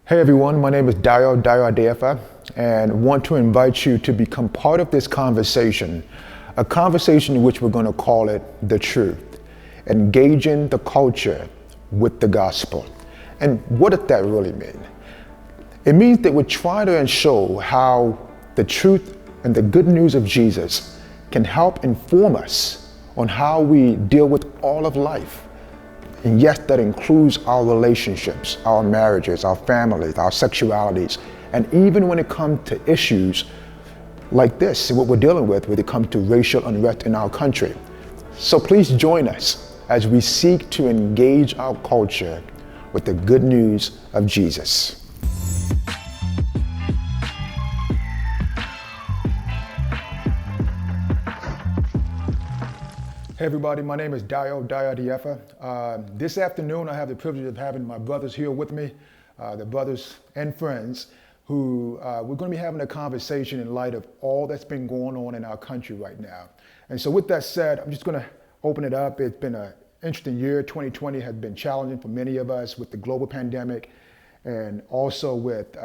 Hey everyone, my name is Dayo Adefa, and want to invite you to become part of this conversation, a conversation in which we're going to call it The Truth, engaging the culture with the gospel. And what does that really mean? It means that we're trying to show how the truth and the good news of Jesus can help inform us on how we deal with all of life. And yes, that includes our relationships, our marriages, our families, our sexualities, and even when it comes to issues like this, what we're dealing with when it comes to racial unrest in our country. So please join us as we seek to engage our culture with the good news of Jesus. Hey everybody, my name is Dayo Adefa. This afternoon I have the privilege of having my brothers here with me, the brothers and friends who we're going to be having a conversation in light of all that's been going on in our country right now. And so with that said, I'm just going to open it up. It's been an interesting year. 2020 has been challenging for many of us with the global pandemic and also with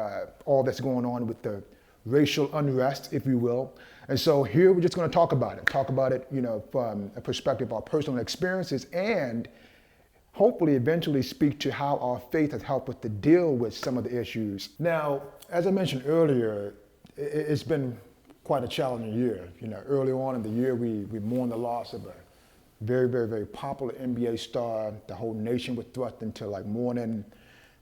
all that's going on with the racial unrest, if you will. And so here we're just going to talk about it, from a perspective of our personal experiences and hopefully eventually speak to how our faith has helped us to deal with some of the issues. Now, as I mentioned earlier, it's been quite a challenging year. Early on in the year, we mourned the loss of a very, very, very popular NBA star. The whole nation was thrust into mourning.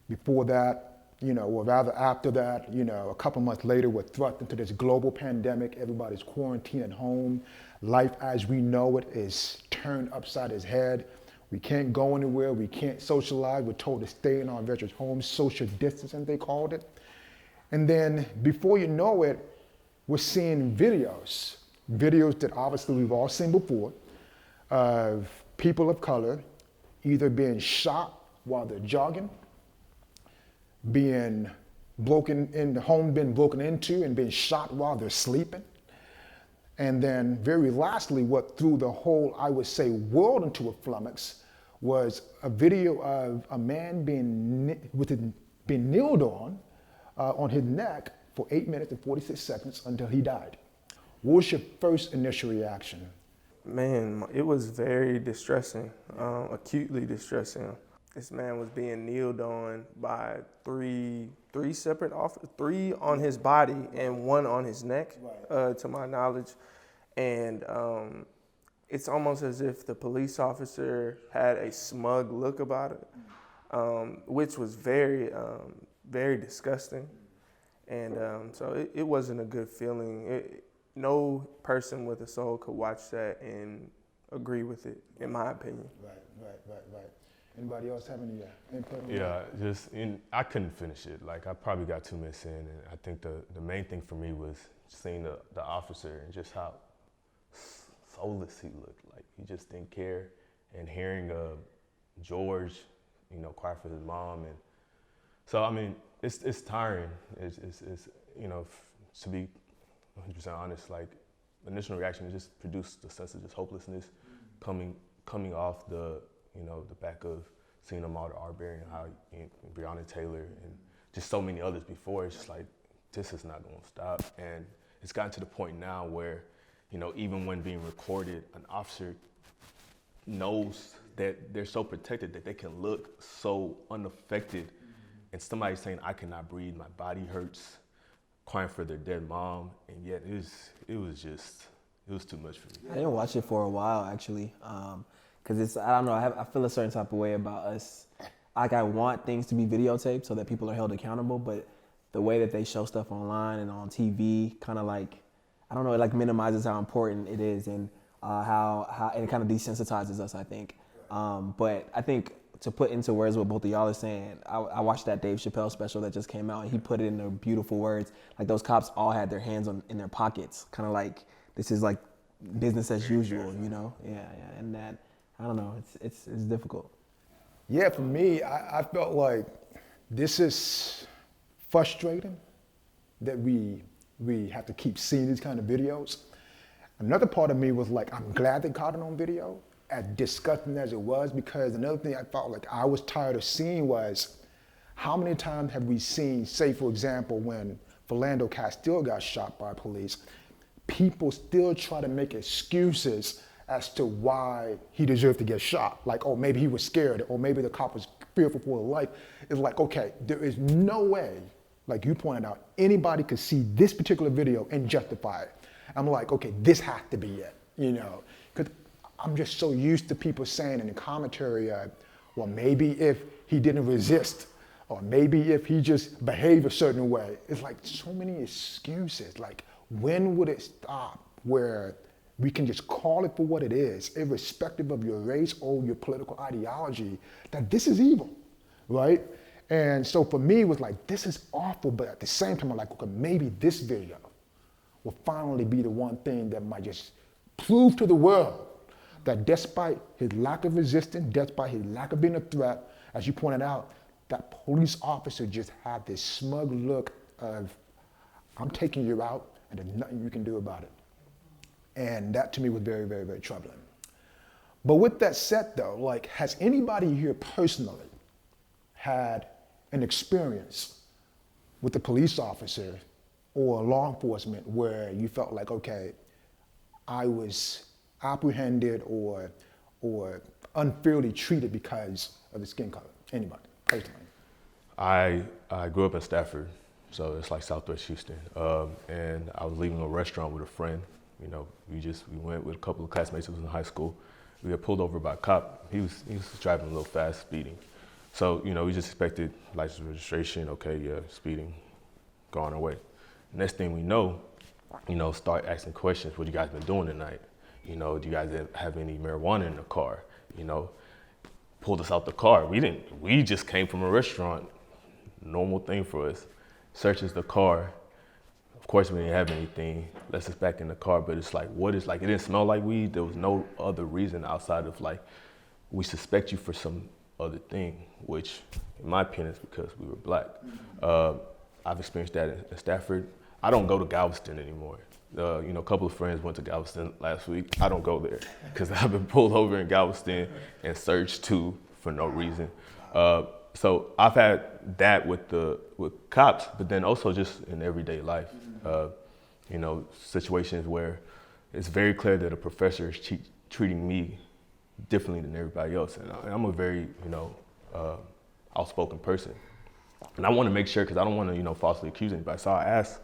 Before that, or rather after that, a couple months later, we're thrust into this global pandemic. Everybody's quarantined at home. Life as we know it is turned upside its head. We can't go anywhere. We can't socialize. We're told to stay in our veterans' homes, social distancing, they called it. And then before you know it, we're seeing videos that obviously we've all seen before of people of color either being shot while they're jogging, being broken into and being shot while they're sleeping. And then very lastly, what threw the whole, I would say, world into a flummox was a video of a man being kneeled on his neck for 8 minutes and 46 seconds until he died. What was your first initial reaction? Man, it was very distressing, acutely distressing. This man was being kneeled on by three separate officers, 3 on his body and 1 on his neck, to my knowledge. And it's almost as if the police officer had a smug look about it, which was very, very disgusting. And so it wasn't a good feeling. No person with a soul could watch that and agree with it, in my opinion. Right. Anybody else have any input on that? I couldn't finish it. I probably got 2 minutes in, and I think the main thing for me was seeing the officer and just how soulless he looked. He just didn't care. And hearing George, cry for his mom, and so it's tiring. It's to be 100% honest. Initial reaction is just produced a sense of just hopelessness, coming off the back of seeing Ahmaud Arbery and how Breonna Taylor and just so many others before. It's just this is not going to stop. And it's gotten to the point now where, even when being recorded, an officer knows that they're so protected that they can look so unaffected. And somebody saying, I cannot breathe, my body hurts, crying for their dead mom. And yet it was too much for me. I didn't watch it for a while, actually. Because I don't know, I feel a certain type of way about us. I want things to be videotaped so that people are held accountable, but the way that they show stuff online and on TV kind of I don't know, it minimizes how important it is and how and it kind of desensitizes us, I think. But I think to put into words what both of y'all are saying, I watched that Dave Chappelle special that just came out, and he put it in the beautiful words. Those cops all had their hands in their pockets, kind of this is business as usual, Yeah, and that, I don't know, it's difficult. Yeah, for me, I felt like this is frustrating that we have to keep seeing these kind of videos. Another part of me was I'm glad they caught it on video, as disgusting as it was, because another thing I felt I was tired of seeing was How many times have we seen, say for example, when Philando Castile got shot by police, people still try to make excuses as to why he deserved to get shot. Like, oh, maybe he was scared, or maybe the cop was fearful for his life. It's like, okay, there is no way, like you pointed out, anybody could see this particular video and justify it. I'm like, okay, this has to be it, you know? Because I'm just so used to people saying in the commentary, well, maybe if he didn't resist, or maybe if he just behaved a certain way. It's like so many excuses. Like, when would it stop where we can just call it for what it is, irrespective of your race or your political ideology, that this is evil, right? And so for me, it was like, this is awful, but at the same time, I'm like, okay, maybe this video will finally be the one thing that might just prove to the world that despite his lack of resistance, despite his lack of being a threat, as you pointed out, that police officer just had this smug look of, I'm taking you out and there's nothing you can do about it. And that to me was very, very, very troubling. But with that said though, like, has anybody here personally had an experience with a police officer or law enforcement where you felt like, okay, I was apprehended or unfairly treated because of the skin color? Anybody, personally? I grew up in Stafford, so it's like Southwest Houston. And I was leaving a restaurant with a friend. You know, we went with a couple of classmates who was in high school. We got pulled over by a cop. He was driving a little fast, speeding. So, you know, we just expected license registration, okay, yeah, speeding, go on our way. Next thing we know, you know, start asking questions. What you guys been doing tonight? You know, do you guys have any marijuana in the car? You know, pulled us out the car. We just came from a restaurant, normal thing for us. Searches the car. Of course, we didn't have anything. Lets us back in the car, but it's like, what is, like, it didn't smell like weed. There was no other reason outside of, like, we suspect you for some other thing, which in my opinion is because we were black. I've experienced that in Stafford. I don't go to Galveston anymore. You know, a couple of friends went to Galveston last week. I don't go there because I've been pulled over in Galveston and searched too for no reason. So I've had that with cops, but then also just in everyday life. You know, situations where it's very clear that a professor is treating me differently than everybody else. And I'm a very, you know, outspoken person. And I want to make sure, because I don't want to, you know, falsely accuse anybody. So I asked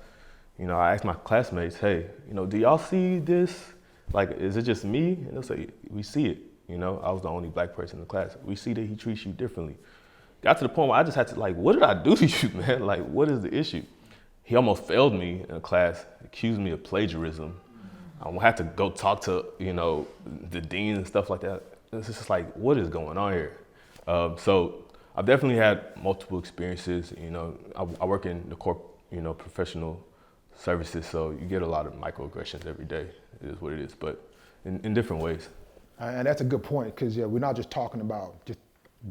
my classmates, hey, you know, do y'all see this? Like, is it just me? And they'll say, we see it. You know, I was the only black person in the class. We see that he treats you differently. Got to the point where I just had to, like, what did I do to you, man? Like, what is the issue? He almost failed me in a class, accused me of plagiarism. I had to go talk to, you know, the dean and stuff like that. It's just like, what is going on here? So I've definitely had multiple experiences. You know, I work in the professional services, so you get a lot of microaggressions every day. It is what it is, but in different ways. And that's a good point, because we're not just talking about just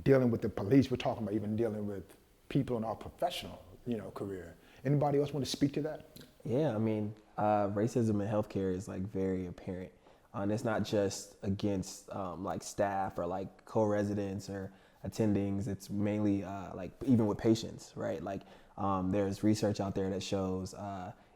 dealing with the police. We're talking about even dealing with people in our professional, you know, career. Anybody else want to speak to that? Yeah, I mean, racism in healthcare is like very apparent. And it's not just against like staff or like co-residents or attendings. It's mainly like even with patients, right? Like there's research out there that shows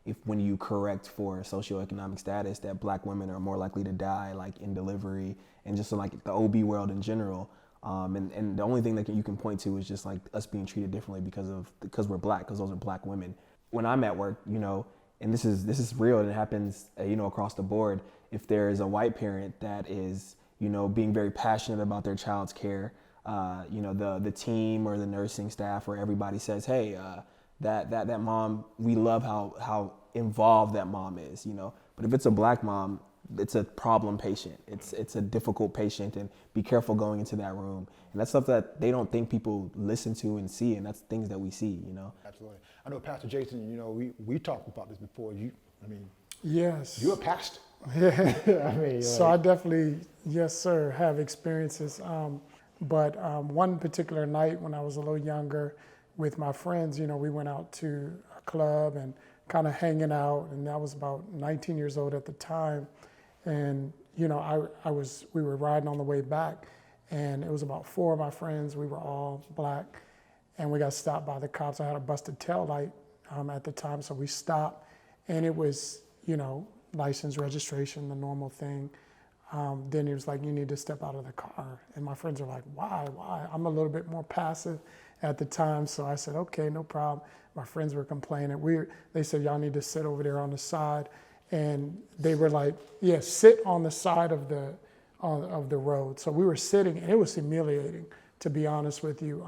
if when you correct for socioeconomic status, that black women are more likely to die like in delivery and just in like the OB world in general. And the only thing that you can point to is just like us being treated differently because we're black, because those are black women. When I'm at work, you know, and this is real and it happens, you know, across the board. If there is a white parent that is, you know, being very passionate about their child's care, you know, the team or the nursing staff or everybody says, hey, that mom, we love how involved that mom is, you know. But if it's a black mom, it's a problem patient. It's a difficult patient, and be careful going into that room. And that's stuff that they don't think people listen to and see, and that's things that we see, you know. Absolutely. I know, Pastor Jason, you know, we talked about this before. Yes. You're a pastor. Yeah. I mean, so I definitely, yes, sir, have experiences. But one particular night when I was a little younger with my friends, you know, we went out to a club and kind of hanging out, and I was about 19 years old at the time. And, you know, we were riding on the way back, and it was about 4 of my friends. We were all black. and we got stopped by the cops. I had a busted tail light at the time, so we stopped, and it was, you know, license, registration, the normal thing. Then he was like, you need to step out of the car. And my friends are like, why? I'm a little bit more passive at the time. So I said, okay, no problem. My friends were complaining. They said, y'all need to sit over there on the side. And they were like, yeah, sit on the side of the road. So we were sitting, and it was humiliating, to be honest with you.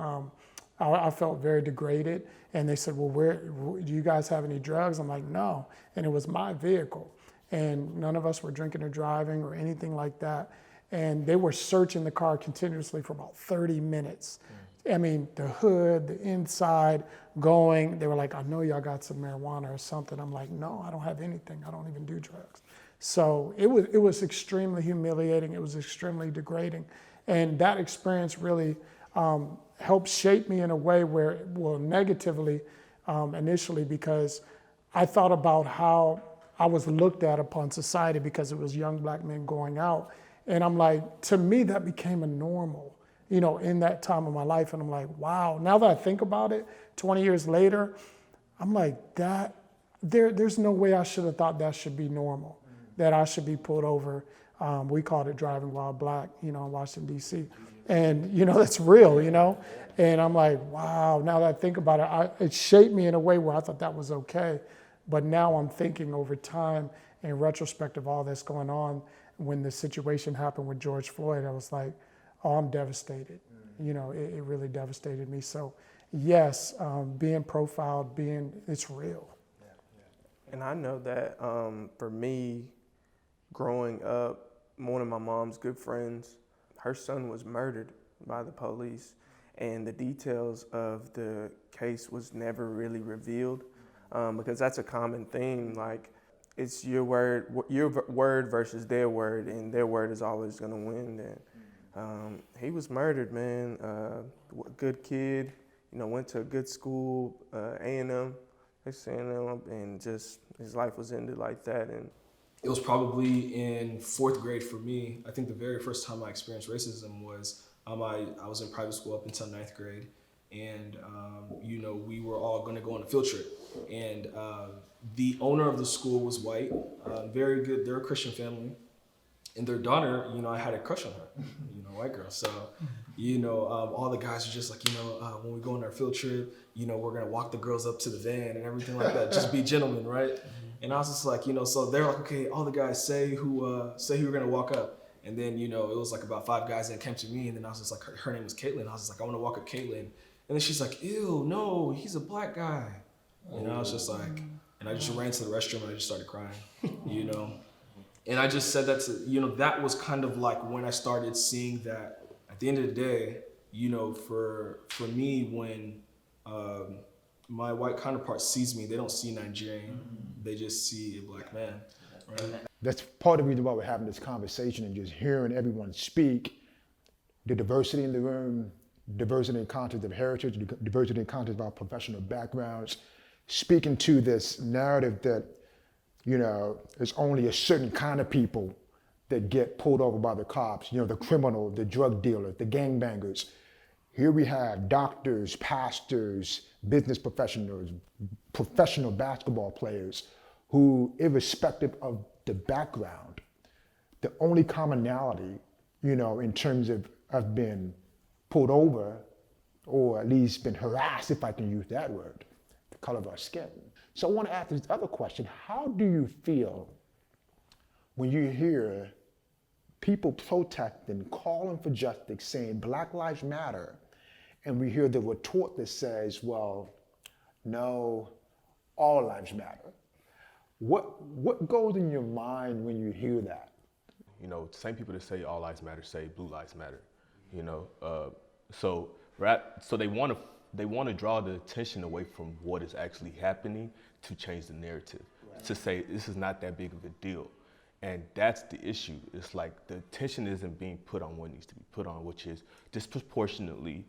I felt very degraded. And they said, well, do you guys have any drugs? I'm like, no. And it was my vehicle. And none of us were drinking or driving or anything like that. And they were searching the car continuously for about 30 minutes. I mean, the hood, the inside, going. They were like, I know y'all got some marijuana or something. I'm like, no, I don't have anything. I don't even do drugs. So it was extremely humiliating. It was extremely degrading. And that experience really helped shape me in a way where, well, negatively initially, because I thought about how I was looked at upon society because it was young black men going out. And I'm like, to me, that became a normal, you know, in that time of my life. And I'm like, wow, now that I think about it, 20 years later, I'm like, there's no way I should have thought that should be normal, that I should be pulled over. We called it driving while black, you know, in Washington, D.C. And, you know, that's real, you know. And I'm like, wow, now that I think about it, it shaped me in a way where I thought that was okay. But now I'm thinking over time, in retrospect of all that's going on, when the situation happened with George Floyd, I was like, oh, I'm devastated. You know, it really devastated me. So yes, being profiled, it's real. And I know that for me, growing up, one of my mom's good friends, her son was murdered by the police. And the details of the case was never really revealed. Because that's a common theme, like it's your word versus their word, and their word is always gonna win. And he was murdered, man. Good kid, you know, went to a good school, A&M, and just his life was ended like that. And it was probably in 4th grade for me. I think the very first time I experienced racism was I was in private school up until 9th grade. And, you know, we were all going to go on a field trip. And the owner of the school was white, very good. They're a Christian family. And their daughter, you know, I had a crush on her, you know, white girl. So, you know, all the guys are just like, you know, when we go on our field trip, you know, we're going to walk the girls up to the van and everything like that. Just be gentlemen, right? And I was just like, you know, so they're like, okay, all the guys say who we're going to walk up. And then, you know, it was like about 5 guys that came to me. And then I was just like, her name was Caitlin. I was just like, I want to walk up Caitlin. And then she's like, ew, no, he's a black guy. And I was just like, and I just ran to the restroom and I just started crying, you know? And I just said that to, you know, that was kind of like when I started seeing that at the end of the day, you know, for me, when my white counterpart sees me, they don't see Nigerian, they just see a black man, right? That's part of the reason why we're having this conversation and just hearing everyone speak, the diversity in the room, diversity in context of heritage, diversity in context of our professional backgrounds, speaking to this narrative that, you know, it's only a certain kind of people that get pulled over by the cops, you know, the criminal, the drug dealer, the gangbangers. Here we have doctors, pastors, business professionals, professional basketball players who, irrespective of the background, the only commonality, you know, in terms of being pulled over, or at least been harassed, if I can use that word, the color of our skin. So I want to ask this other question. How do you feel when you hear people protesting, calling for justice, saying Black Lives Matter, and we hear the retort that says, well, no, all lives matter? What goes in your mind when you hear that? You know, same people that say all lives matter say blue lives matter. You know, so they want to draw the attention away from what is actually happening to change the narrative, to say this is not that big of a deal. And that's the issue. It's like the attention isn't being put on what needs to be put on, which is disproportionately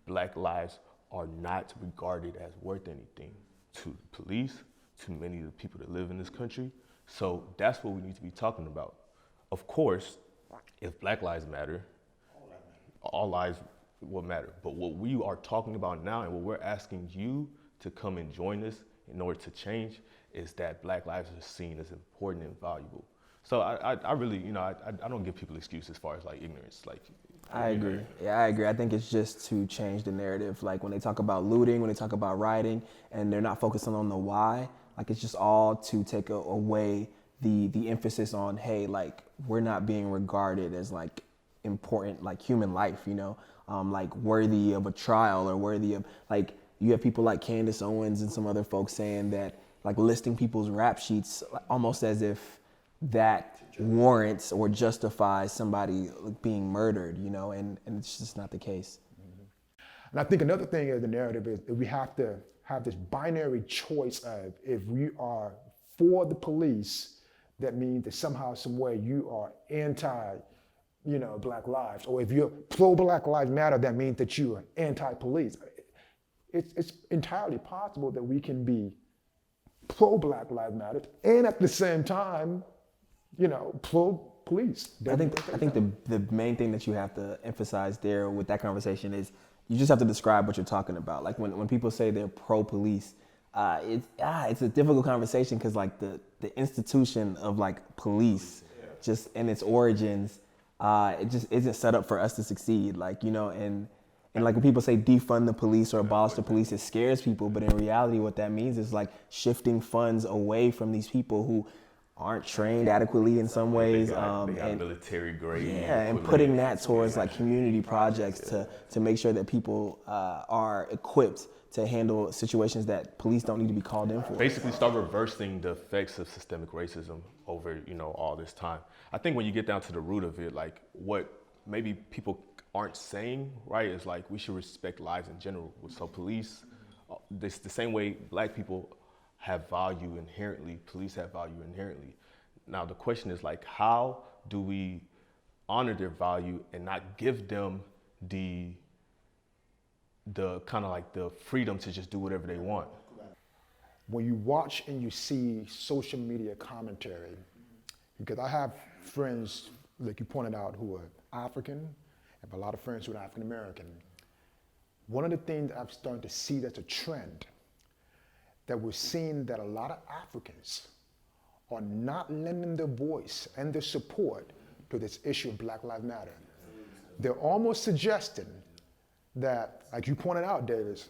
Black lives are not regarded as worth anything to the police, to many of the people that live in this country. So that's what we need to be talking about. Of course, if Black lives matter, all lives what matter. But what we are talking about now and what we're asking you to come and join us in order to change is that Black lives are seen as important and valuable. So I really, I don't give people excuses as far as like ignorance. Like, I agree. Yeah, I agree. I think it's just to change the narrative. Like when they talk about looting, when they talk about rioting, and they're not focusing on the why, like it's just all to take away the emphasis on, hey, like we're not being regarded as like important, like human life, like worthy of a trial or worthy of, like you have people like Candace Owens and some other folks saying that, like listing people's rap sheets almost as if that warrants or justifies somebody being murdered, and it's just not the case. And I think another thing is the narrative is that we have to have this binary choice of if we are for the police, that means that somehow, some way you are anti, Black lives, or if you're pro-Black Lives Matter, that means that you are anti-police. It's entirely possible that we can be pro-Black Lives Matter and at the same time, pro-police. I think the main thing that you have to emphasize there with that conversation is you just have to describe what you're talking about. Like when people say they're pro-police, it's a difficult conversation because like the institution of like police, just in its origins, it just isn't set up for us to succeed. Like, and like when people say defund the police or abolish the police, it scares people. But in reality, what that means is like shifting funds away from these people who aren't trained adequately in some ways. They got military grade. Yeah, and putting that towards like community projects to make sure that people are equipped to handle situations that police don't need to be called in for. Basically start reversing the effects of systemic racism over, all this time. I think when you get down to the root of it, like what maybe people aren't saying, right, is like we should respect lives in general. So police, this the same way Black people have value inherently, police have value inherently. Now the question is like, how do we honor their value and not give them the kind of like the freedom to just do whatever they want? When you watch and you see social media commentary, because I have friends, like you pointed out, who are African, I have a lot of friends who are African American. One of the things I'm starting to see that's a trend, that we're seeing that a lot of Africans are not lending their voice and their support to this issue of Black Lives Matter. They're almost suggesting that, like you pointed out, Davis,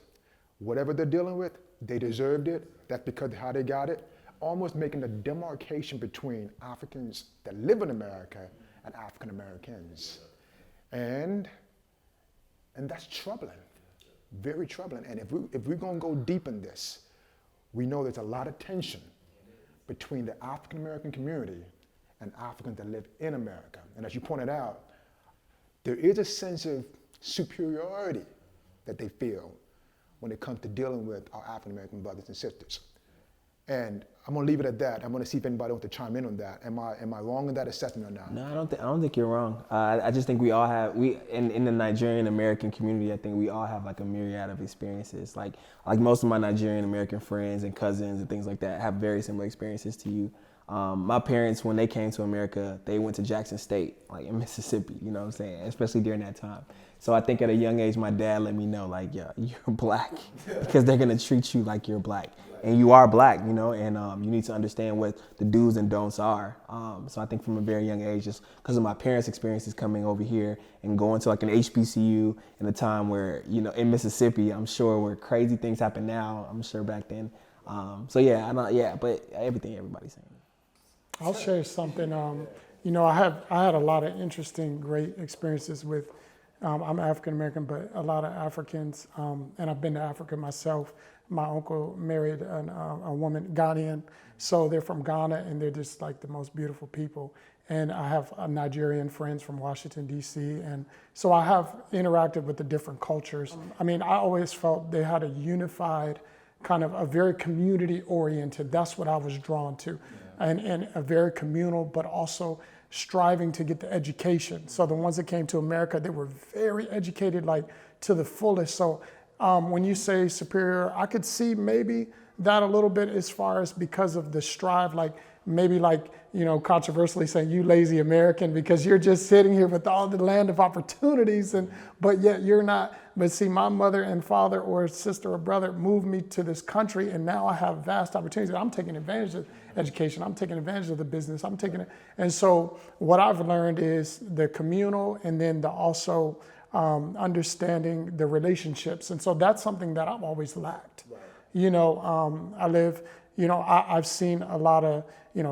whatever they're dealing with, they deserved it, that's because of how they got it, almost making a demarcation between Africans that live in America and African Americans. And that's troubling, very troubling. And if we're gonna go deep in this, we know there's a lot of tension between the African American community and Africans that live in America. And as you pointed out, there is a sense of superiority that they feel when it comes to dealing with our African American brothers and sisters. And I'm gonna leave it at that. I'm gonna see if anybody wants to chime in on that. Am I wrong in that assessment or not? No, I don't think you're wrong. I just think we all have, in the Nigerian American community, I think we all have like a myriad of experiences. Like most of my Nigerian American friends and cousins and things like that have very similar experiences to you. My parents, when they came to America, they went to Jackson State, like in Mississippi, you know what I'm saying? Especially during that time. So I think at a young age, my dad let me know, like, yeah, you're Black, because they're gonna treat you like you're Black. And you are Black, and you need to understand what the do's and don'ts are. So I think from a very young age, just because of my parents' experiences coming over here and going to like an HBCU in a time where, in Mississippi, I'm sure where crazy things happen now, I'm sure back then. But everything everybody's saying. I'll share something. I had a lot of interesting, great experiences with, I'm African American, but a lot of Africans, and I've been to Africa myself. My uncle married a woman, Ghanaian, so they're from Ghana, and they're just like the most beautiful people. And I have Nigerian friends from Washington, D.C., and so I have interacted with the different cultures. I mean, I always felt they had a unified, kind of a very community-oriented, that's what I was drawn to, and a very communal, but also striving to get the education. So the ones that came to America, they were very educated, like to the fullest. So When you say superior, I could see maybe that a little bit as far as because of the strive, like maybe like, controversially saying you lazy American because you're just sitting here with all the land of opportunities but yet you're not. But see, my mother and father or sister or brother moved me to this country and now I have vast opportunities. I'm taking advantage of education. I'm taking advantage of the business. I'm taking it. And so what I've learned is the communal and then the also understanding the relationships. And so that's something that I've always lacked. Right. I live, I've seen a lot of,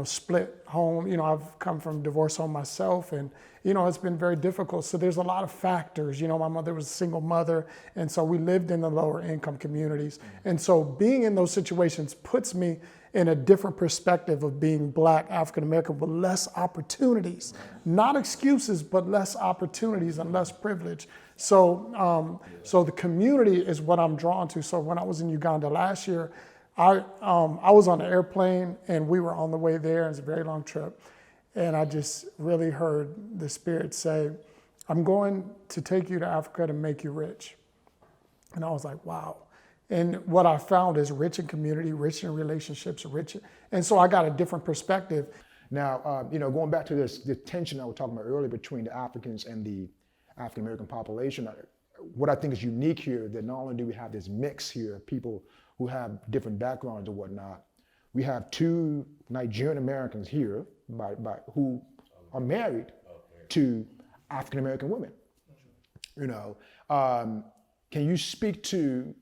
split home. I've come from divorce home myself and, it's been very difficult. So there's a lot of factors. My mother was a single mother. And so we lived in the lower income communities. And so being in those situations puts me in a different perspective of being Black, African American with less opportunities, not excuses, but less opportunities and less privilege. So, so the community is what I'm drawn to. So when I was in Uganda last year, I was on an airplane and we were on the way there. It was a very long trip. And I just really heard the Spirit say, I'm going to take you to Africa to make you rich. And I was like, wow. And what I found is rich in community, rich in relationships, rich. And so I got a different perspective. Now, going back to the tension I was talking about earlier between the Africans and the African American population, what I think is unique here, that not only do we have this mix here of people who have different backgrounds and whatnot, we have two Nigerian Americans here who are married to African American women. Can you speak to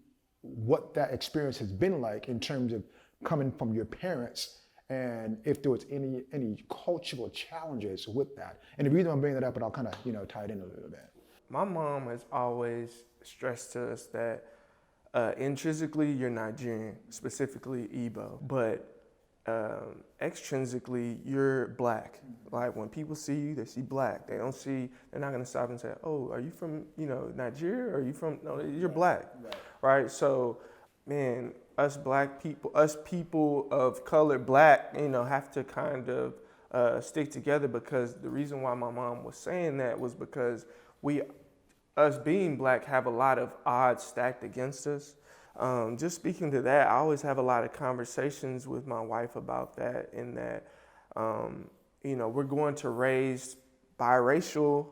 what that experience has been like in terms of coming from your parents and if there was any cultural challenges with that? And the reason I'm bringing that up, but I'll kind of tie it in a little bit. My mom has always stressed to us that intrinsically you're Nigerian, specifically Igbo, but extrinsically you're Black. Like when people see you, they see Black. They're not gonna stop and say, oh, are you from, Nigeria? Or are you from, no, you're Black, right? So, man, us Black people, us people of color, Black, have to kind of stick together, because the reason why my mom was saying that was because us being Black have a lot of odds stacked against us. Just speaking to that, I always have a lot of conversations with my wife about that, in that, we're going to raise biracial,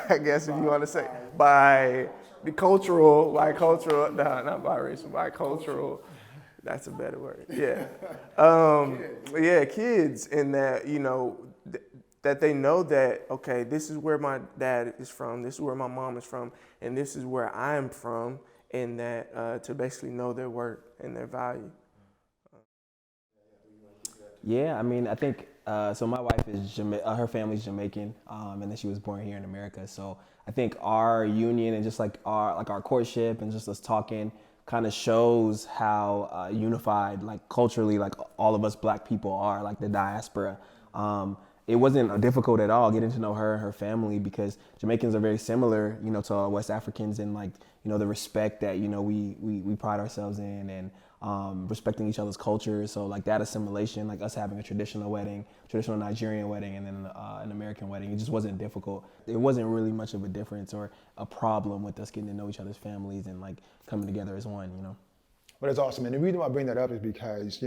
I guess if you want to say, bicultural, no, not biracial, bicultural, that's a better word, yeah. Kids, in that, that they know that, okay, this is where my dad is from, this is where my mom is from, and this is where I'm from, and that to basically know their worth and their value. Yeah, I mean, I think, so my wife is, her family's Jamaican, and then she was born here in America. So I think our union and just like our courtship and just us talking kind of shows how unified, like culturally, like all of us Black people are, like the diaspora. It wasn't difficult at all getting to know her and her family, because Jamaicans are very similar, to West Africans, and like, the respect that, we pride ourselves in, and respecting each other's cultures. So like that assimilation, like us having a traditional Nigerian wedding, and then an American wedding, it just wasn't difficult. It wasn't really much of a difference or a problem with us getting to know each other's families and like coming together as one, But it's awesome. And the reason why I bring that up is because,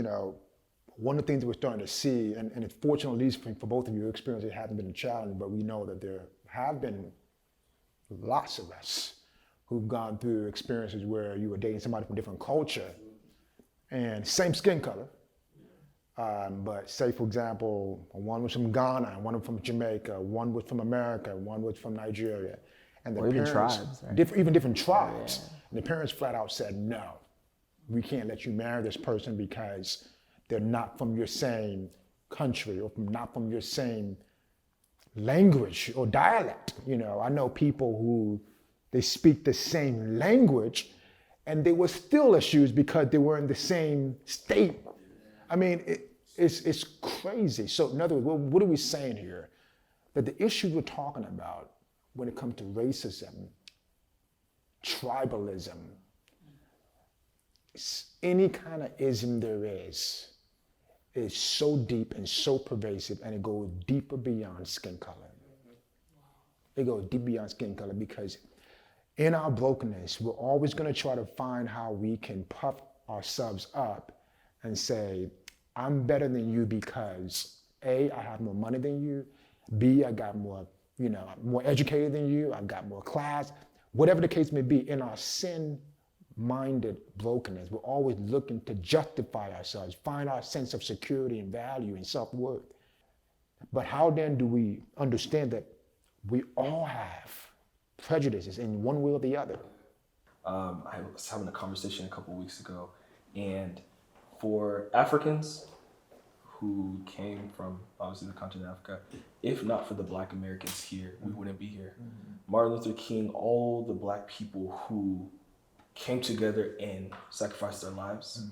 one of the things that we're starting to see, and fortunately, at least for both of you, your experience, it hasn't been a challenge, but we know that there have been lots of us who've gone through experiences where you were dating somebody from a different culture and same skin color. But say, for example, one was from Ghana, one was from Jamaica, one was from America, one was from Nigeria. And the or even parents, tribes, right? Even different tribes. Yeah. And the parents flat out said, no, we can't let you marry this person because they're not from your same country or not from your same language or dialect. I know people who they speak the same language and they were still issues because they were in the same state. I mean, it's crazy. So in other words, what are we saying here? That the issues we're talking about when it comes to racism, tribalism, any kind of ism there is so deep and so pervasive, and it goes deeper beyond skin color. It goes deep beyond skin color, because in our brokenness, we're always going to try to find how we can puff ourselves up and say, I'm better than you because A, I have more money than you, B, I got more, more educated than you, I've got more class, whatever the case may be. In our sin-minded brokenness, we're always looking to justify ourselves, find our sense of security and value and self-worth. But how then do we understand that we all have prejudices in one way or the other? I was having a conversation a couple weeks ago, and for Africans who came from obviously the continent of Africa, if not for the Black Americans here, we wouldn't be here. Martin Luther King, all the Black people who came together and sacrificed their lives,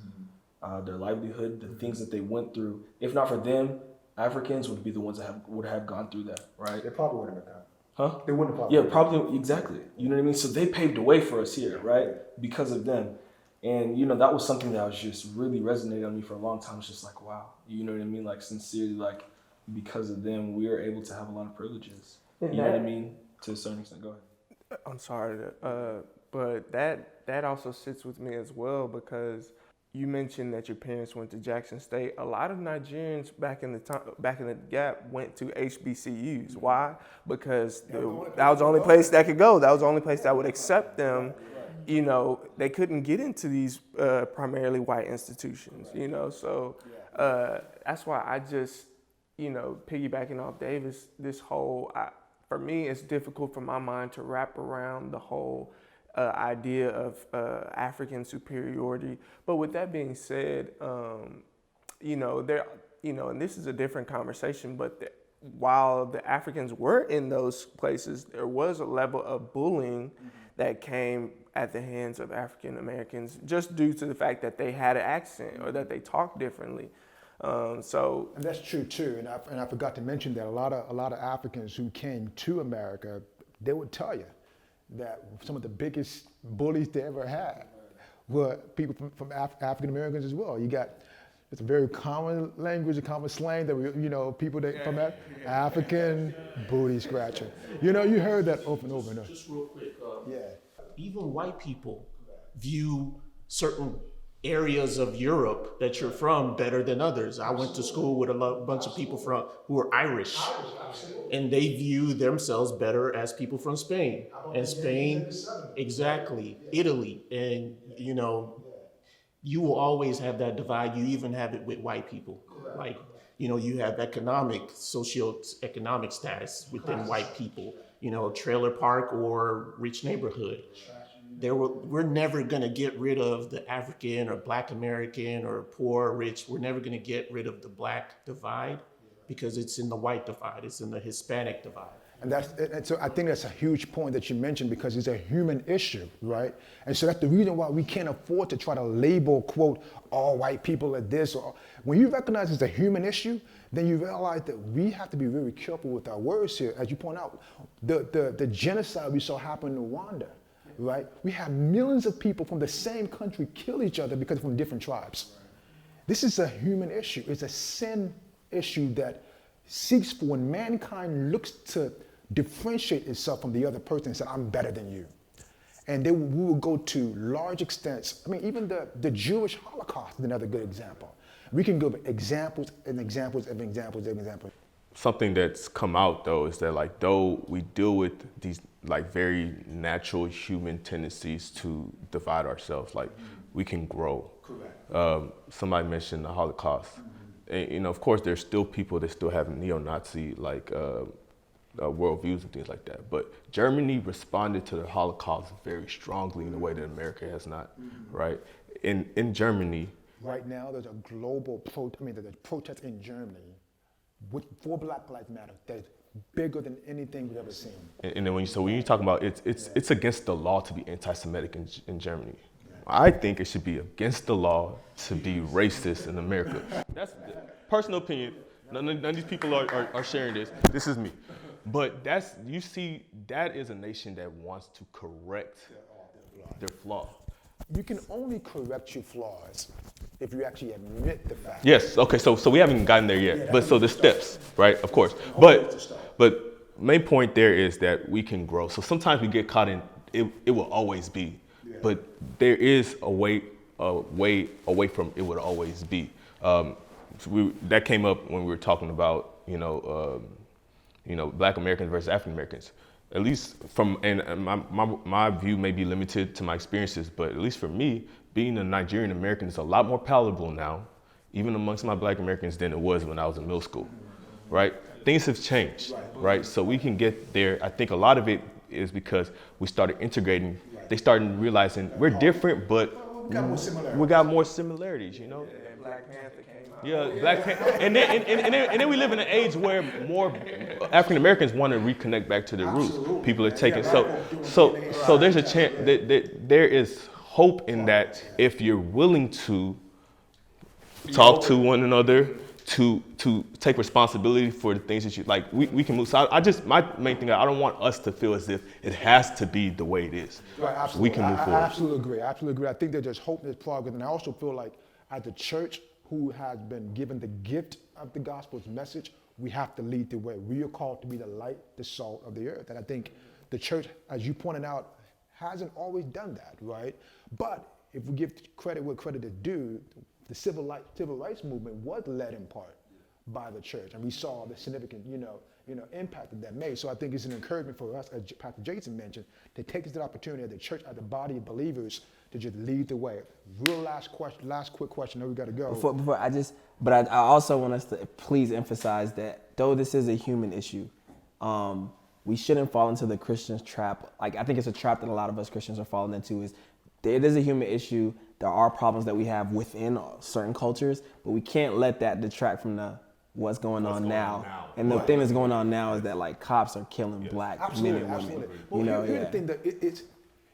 their livelihood, the things that they went through. If not for them, Africans would be the ones that would have gone through that, right? They probably wouldn't have done. Huh? They wouldn't have probably. Yeah, probably, exactly. You know what I mean? So they paved the way for us here, right? Because of them. And, that was something that was just really resonated on me for a long time. It's just like, wow, you know what I mean? Like, sincerely, like, because of them, we are able to have a lot of privileges. You know what I mean? To a certain extent. Go ahead. I'm sorry, but that also sits with me as well, because you mentioned that your parents went to Jackson State. A lot of Nigerians back in the Gap went to HBCUs. Why? Because that was the only place that could go. That was the only place that would accept them. They couldn't get into these primarily white institutions. So that's why I just, piggybacking off Davis, for me, it's difficult for my mind to wrap around the whole idea of African superiority. But with that being said, and this is a different conversation, but while the Africans were in those places, there was a level of bullying that came at the hands of African Americans just due to the fact that they had an accent or that they talked differently. And that's true too. And I forgot to mention that a lot of Africans who came to America, they would tell you that some of the biggest bullies they ever had were people from African Americans as well. It's a very common language, a common slang that people that from African booty scratcher. You heard that over and over and over. Just real quick. Yeah. Even white people view certain areas of Europe that you're from better than others. I went to school with a bunch of people who are Irish, and they view themselves better as people from Spain. And Spain, exactly, Italy, and you will always have that divide. You even have it with white people. Like, you have socioeconomic status within white people, trailer park or rich neighborhood. We're never going to get rid of the African or Black American or poor or rich. We're never going to get rid of the Black divide because it's in the white divide. It's in the Hispanic divide. And so I think that's a huge point that you mentioned, because it's a human issue, right? And so that's the reason why we can't afford to try to label, quote, all white people as this. When you recognize it's a human issue, then you realize that we have to be very careful with our words here. As you point out, the genocide we saw happen in Rwanda, right? We have millions of people from the same country kill each other because from different tribes. This is a human issue. It's a sin issue that seeks for, when mankind looks to differentiate itself from the other person and say, I'm better than you. And we will go to large extents. I mean, even the Jewish Holocaust is another good example. We can give examples and examples of examples of examples. Something that's come out though is that though we deal with these very natural human tendencies to divide ourselves, we can grow. Correct. Somebody mentioned the Holocaust. And, of course, there's still people that still have neo-Nazi worldviews and things like that. But Germany responded to the Holocaust very strongly in a way that America has not, right? In Germany. Right now, there's a global there's a protest in Germany for Black Lives Matter that's bigger than anything we've ever seen. And then when you talk about it's against the law to be anti-Semitic in Germany. I think it should be against the law to be racist in America. That's personal opinion. None of these people are sharing this. This is me. But that is a nation that wants to correct their flaw. You can only correct your flaws if you actually admit the fact. Yes. Okay. So we haven't gotten there yet. But so the steps, right? Of course. But main point there is that we can grow. So sometimes we get caught in it will always be. But there is a way away from it would always be. That came up when we were talking about, Black Americans versus African Americans. At least and my view may be limited to my experiences, but at least for me, being a Nigerian American is a lot more palatable now, even amongst my Black Americans, than it was when I was in middle school, right? Things have changed, right? So we can get there. I think a lot of it is because we started integrating. They started realizing we're different, but we got more similarities, And Black Panther came out. Yeah, Black Panther. And then we live in an age where more African Americans want to reconnect back to their roots. People are taking so there's a chance that there is hope in that if you're willing to talk to one another, to take responsibility for the things that you like, we can move. So my main thing, I don't want us to feel as if it has to be the way it is. Right, absolutely. We can move forward. I absolutely agree. I think that there's hope, there's progress, and I also feel like as a church who has been given the gift of the gospel's message, we have to lead the way. We are called to be the light, the salt of the earth. And I think the church, as you pointed out, hasn't always done that, right? But if we give credit where credit is due, the civil rights movement was led in part by the church, and we saw the significant, impact that made. So I think it's an encouragement for us, as Pastor Jason mentioned, to take this opportunity as the church, as the body of believers, to just lead the way. Real last quick question. I know we got to go. But I also want us to please emphasize that though this is a human issue, we shouldn't fall into the Christian's trap. Like, I think it's a trap that a lot of us Christians are falling into. It is a human issue. There are problems that we have within certain cultures, but we can't let that detract from what's going on now. And the thing that's going on now is that like cops are killing Black men and women. Absolutely. Well, here's the thing that it's,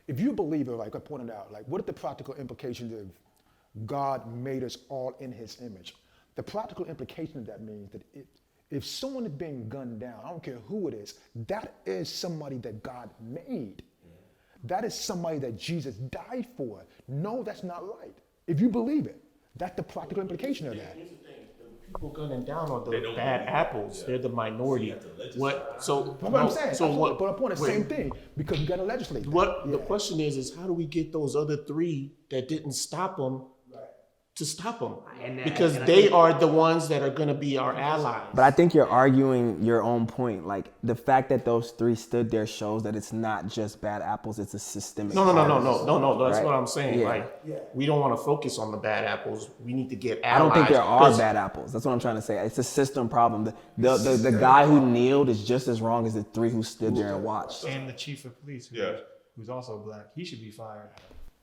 if you're a believer, like I pointed out, like what are the practical implications of God made us all in His image? The practical implication of that means that if someone is being gunned down, I don't care who it is, that is somebody that God made. That is somebody that Jesus died for. No, that's not right. If you believe it, that's the practical implication of that. Here's the thing: the people gunning down are the bad apples. They're the minority. What? So But what I'm saying, So what? But I'm pointing the wait, same thing because you got to legislate. What the question is how do we get those other three that didn't stop them to stop them? Because they are the ones that are going to be our allies. But I think you're arguing your own point. Like the fact that those three stood there shows that it's not just bad apples; it's a systemic. No. That's Right? what I'm saying. Yeah. Like we don't want to focus on the bad apples. We need to get allies. I don't think there are bad apples. That's what I'm trying to say. It's a system problem. The guy who kneeled is just as wrong as the three who stood there and watched. And the chief of police, who's also Black, he should be fired.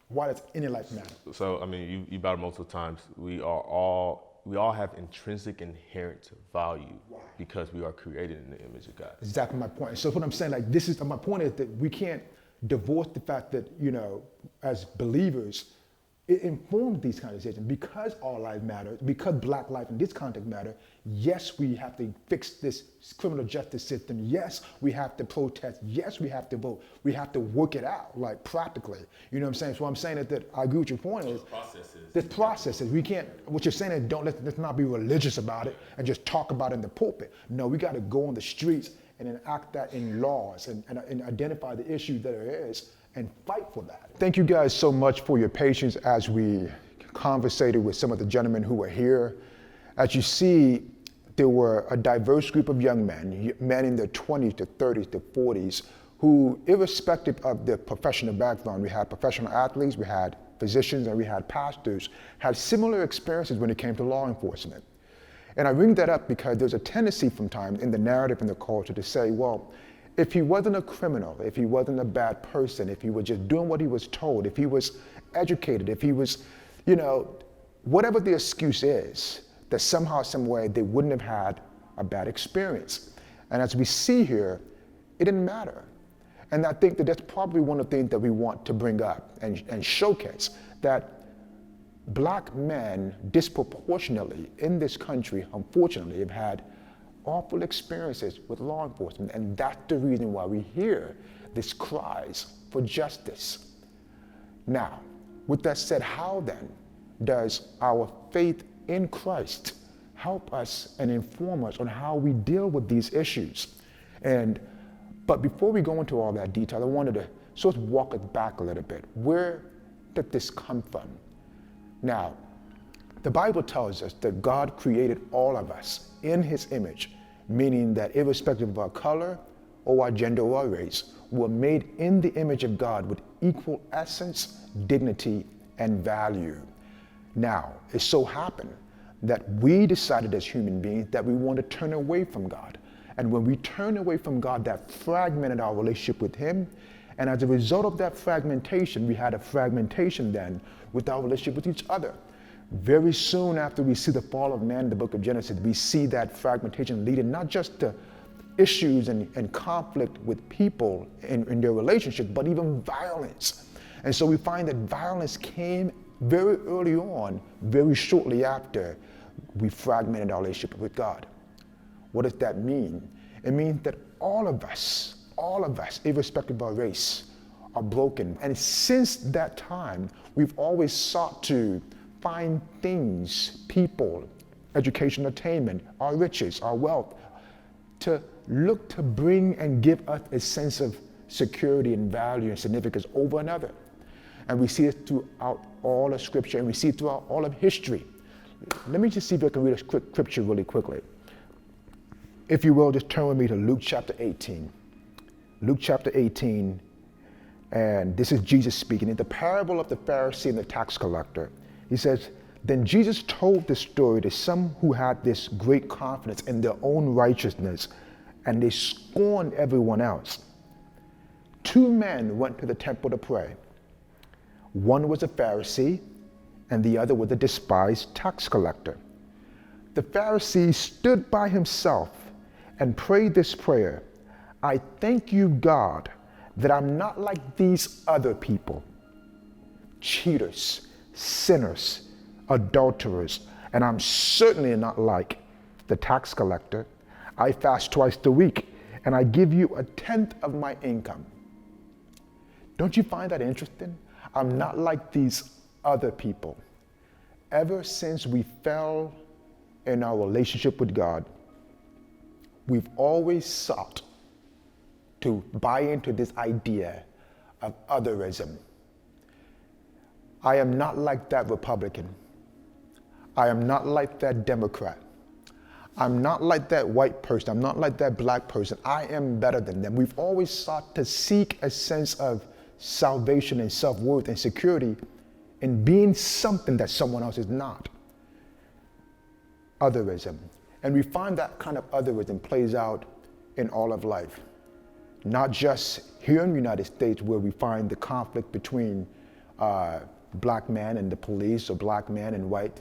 Why does any life matter? So I mean, you brought it multiple times. We all have intrinsic, inherent value because we are created in the image of God. Exactly my point. So what I'm saying, like this is my point is that we can't divorce the fact that as believers, it informs these kind of decisions because all lives matter, because Black life in this context matter. Yes, we have to fix this criminal justice system. Yes, we have to protest. Yes, we have to vote. We have to work it out, like practically. You know what I'm saying? So I'm saying that I agree with your point is there's processes. We can't. What you're saying is let's not be religious about it and just talk about it in the pulpit. No, we got to go on the streets and enact that in laws and identify the issue that there is and fight for that. Thank you guys so much for your patience as we conversated with some of the gentlemen who were here. As you see, there were a diverse group of young men in their 20s to 30s to 40s, who, irrespective of their professional background, we had professional athletes, we had physicians, and we had pastors, had similar experiences when it came to law enforcement. And I bring that up because there's a tendency sometimes in the narrative and the culture to say, well, if he wasn't a criminal, if he wasn't a bad person, if he was just doing what he was told, if he was educated, if he was, whatever the excuse is, that somehow, some way, they wouldn't have had a bad experience. And as we see here, it didn't matter. And I think that that's probably one of the things that we want to bring up and showcase, that Black men disproportionately in this country, unfortunately, have had awful experiences with law enforcement, and that's the reason why we hear these cries for justice. Now, with that said, how then does our faith in Christ help us and inform us on how we deal with these issues? But before we go into all that detail, I wanted to So let's walk it back a little bit. Where did this come from? Now, the Bible tells us that God created all of us in his image, meaning that irrespective of our color or our gender or our race, we're made in the image of God with equal essence, dignity, and value. Now, it so happened that we decided as human beings that we want to turn away from God. And when we turn away from God, that fragmented our relationship with him. And as a result of that fragmentation, we had a fragmentation then with our relationship with each other. Very soon after we see the fall of man in the book of Genesis, we see that fragmentation leading not just to issues and conflict with people in their relationship, but even violence. And so we find that violence came very early on, very shortly after we fragmented our relationship with God. What does that mean? It means that all of us, irrespective of our race, are broken. And since that time, we've always sought to find things, people, education, attainment, our riches, our wealth, to look to bring and give us a sense of security and value and significance over another. And we see it throughout all of Scripture, and we see it throughout all of history. Let me just see if I can read a quick scripture really quickly. If you will, just turn with me to Luke chapter 18. Luke chapter 18, and this is Jesus speaking. In the parable of the Pharisee and the tax collector, he says, then Jesus told this story to some who had this great confidence in their own righteousness, and they scorned everyone else. Two men went to the temple to pray. One was a Pharisee, and the other was a despised tax collector. The Pharisee stood by himself and prayed this prayer: I thank you, God, that I'm not like these other people, cheaters, sinners, adulterers, and I'm certainly not like the tax collector. I fast twice a week, and I give you 1/10 of my income. Don't you find that interesting? I'm not like these other people. Ever since we fell in our relationship with God, we've always sought to buy into this idea of otherism. I am not like that Republican. I am not like that Democrat. I'm not like that white person. I'm not like that black person. I am better than them. We've always sought to seek a sense of salvation and self-worth and security in being something that someone else is not. Otherism. And we find that kind of otherism plays out in all of life. Not just here in the United States, where we find the conflict between black man and the police, or black man and white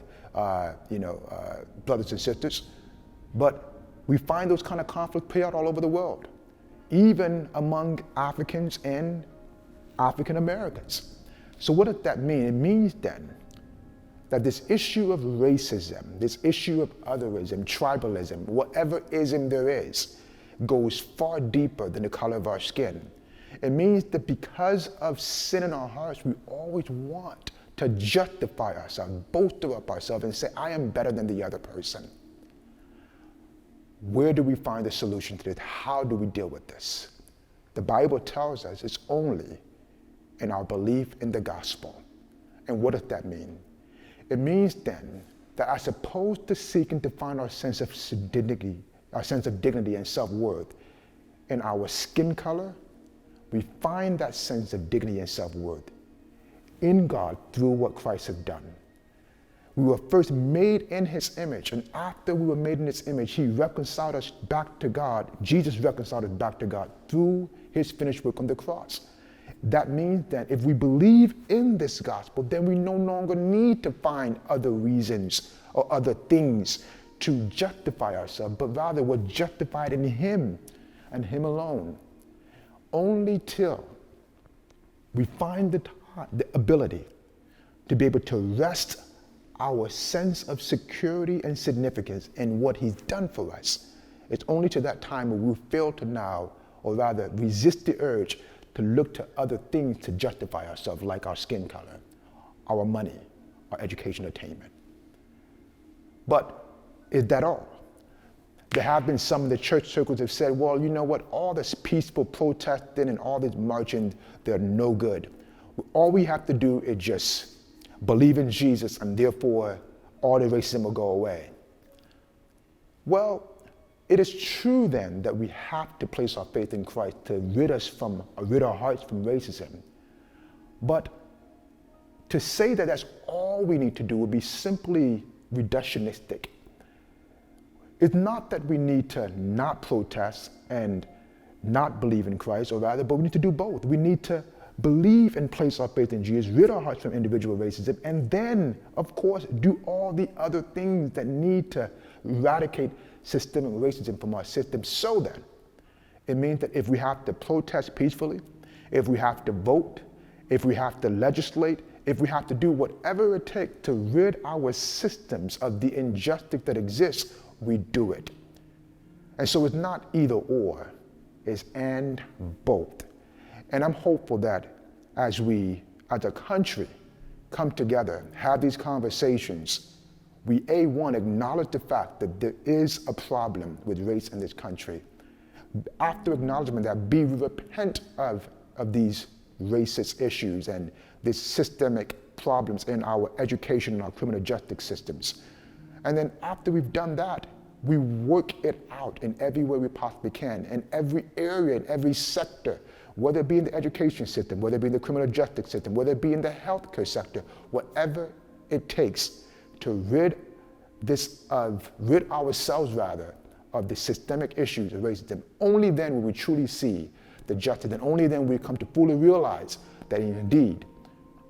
brothers and sisters, but we find those kind of conflicts play out all over the world, even among Africans and African Americans. So what does that mean? It means then that this issue of racism, this issue of otherism, tribalism, whatever ism there is, goes far deeper than the color of our skin. It means that because of sin in our hearts, we always want to justify ourselves, bolster up ourselves, and say, I am better than the other person. Where do we find the solution to this? How do we deal with this? The Bible tells us it's only in our belief in the gospel. And what does that mean? It means then that as opposed to seeking to find our sense of dignity and self-worth in our skin color, we find that sense of dignity and self-worth in God through what Christ has done. We were first made in his image, and after we were made in his image, he reconciled us back to God. Jesus reconciled us back to God through his finished work on the cross. That means that if we believe in this gospel, then we no longer need to find other reasons or other things to justify ourselves, but rather we're justified in him and him alone. Only till we find the ability to be able to rest our sense of security and significance in what he's done for us. It's only to that time when we fail to now, or rather resist the urge to look to other things to justify ourselves, like our skin color, our money, our education attainment. But is that all? There have been some in the church circles that have said, well, you know what, all this peaceful protesting and all this marching, they're no good. All we have to do is just believe in Jesus, and therefore all the racism will go away. Well, it is true then that we have to place our faith in Christ to rid our hearts from racism. But to say that that's all we need to do would be simply reductionistic. It's not that we need to not protest and not believe in Christ, or rather, but we need to do both. We need to believe and place our faith in Jesus, rid our hearts from individual racism, and then, of course, do all the other things that need to eradicate systemic racism from our system. So then, it means that if we have to protest peacefully, if we have to vote, if we have to legislate, if we have to do whatever it takes to rid our systems of the injustice that exists, we do it. And so it's not either or, it's and both. And I'm hopeful that as we, as a country, come together, have these conversations, we, one, acknowledge the fact that there is a problem with race in this country. After acknowledgement that, we repent of these racist issues and these systemic problems in our education and our criminal justice systems. And then after we've done that, we work it out in every way we possibly can, in every area, in every sector, whether it be in the education system, whether it be in the criminal justice system, whether it be in the healthcare sector, whatever it takes to rid ourselves of the systemic issues of racism. Only then will we truly see the justice, and only then will we come to fully realize that indeed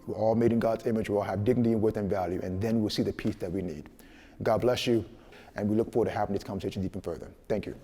we're all made in God's image, we all have dignity and worth and value, and then we'll see the peace that we need. God bless you, and we look forward to having this conversation even further. Thank you.